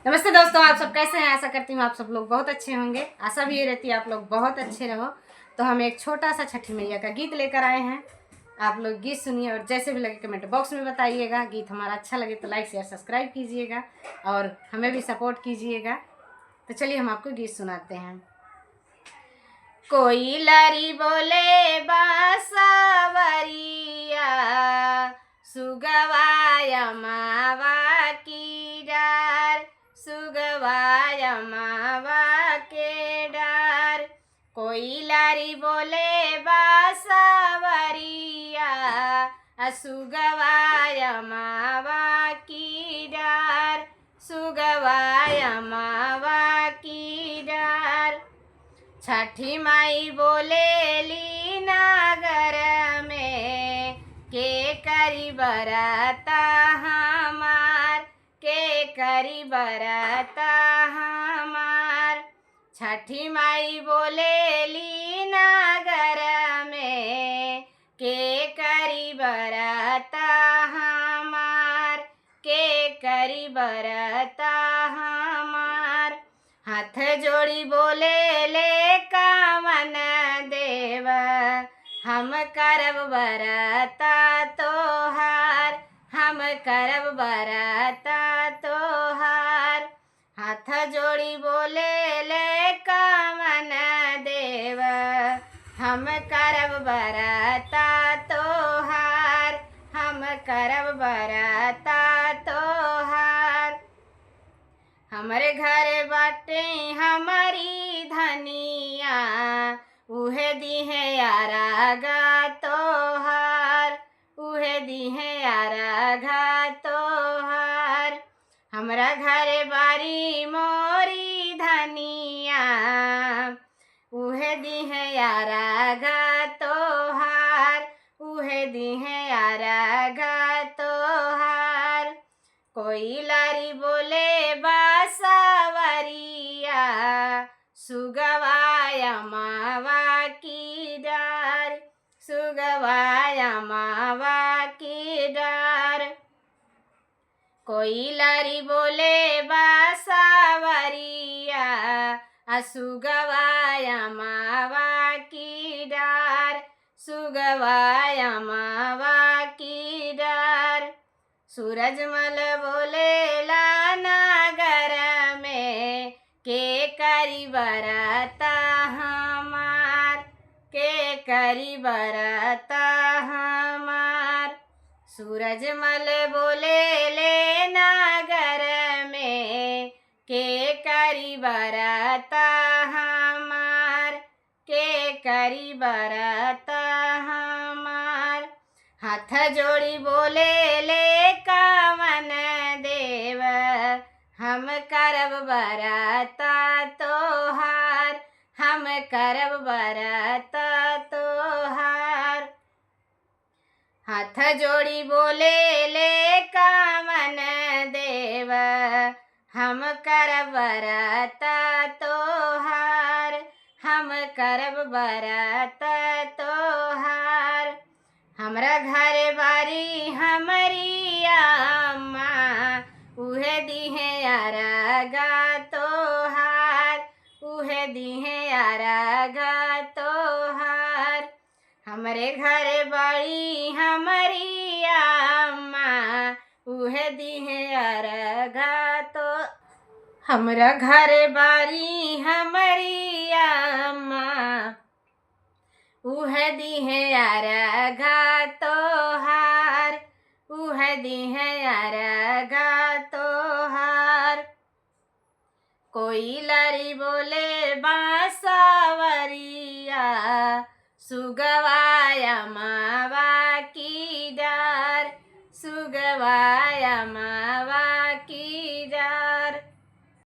नमस्ते दोस्तों, आप सब कैसे हैं। आशा करती हूँ आप सब लोग बहुत अच्छे होंगे। आशा भी ये रहती है आप लोग बहुत अच्छे रहो। तो हम एक छोटा सा छठी मैया का गीत लेकर आए हैं। आप लोग गीत सुनिए और जैसे भी लगे कमेंट बॉक्स में बताइएगा। गीत हमारा अच्छा लगे तो लाइक शेयर सब्सक्राइब कीजिएगा और हमें भी सपोर्ट कीजिएगा। तो चलिए हम आपको गीत सुनाते हैं। कोई लरी बोले बासावरिया, सुगवाय मावा की डार, सुगवाय मावा के डार। कोई लारी बोले बासावरिया, सुगवाय मावा की डार, सुगवाय मावा की डार। छठी माई बोलेली नागर में, के करी बरता हमार, के करी बरता हमार। छठी माई बोलेली नागर में, के करी बरता हमार, के करी बरता हमार। हाथ जोड़ी बोले ले कामन देव, हम करब बरता तोहार, हम करब बरता तोहार। हाथ जोड़ी बोले ले कामन देव, हम करब बरता तोहार, हम करब बरता तोहार। हमरे घर बाटे हमारी धनिया, उहे दिहे आरागा तोहार, उहे दिहे आरागा तोहार। हमरा घर बारी मोरी धनिया, उहे दिहे आरागा तोहार, उहे दिहे आरागा तोहार। कोई लारी बोले बासावरिया, सुगवाय मावा की डार, सुगवाय मावा की डार। कोई लारी बोले बासावरिया, सुगवाय मावा की डार, सुगवाय मावा की डार। सूरजमल बोले ला नागर में, के करी बरता हमार, के करी बरता हमार। सूरजमल बोले ले नागर में, के करी बरता हमार, के करी बरता हमार। हाथ जोड़ी बोले ले कामन देव, हम करब बरता तोहार, हम करब बरता तोहार। हाथ जोड़ी बोले ले कामन देव, हम करब बरता तोहार, हम करब बरता तोहार। हमरा घर बारी हमारी अम्मा, उहे दिहे आरागा तोहार, उहे दिहे आरागा तोहार। हमरे घर बारी हमारी अम्मा, उहे दिहे आरागा तो। हमरा घर बारी हमारी अम्मा, उहे दिहे आरागा तोहार, उहे दिहे आरागा तोहार। कोई लारी बोले बासावरिया, सुगवाय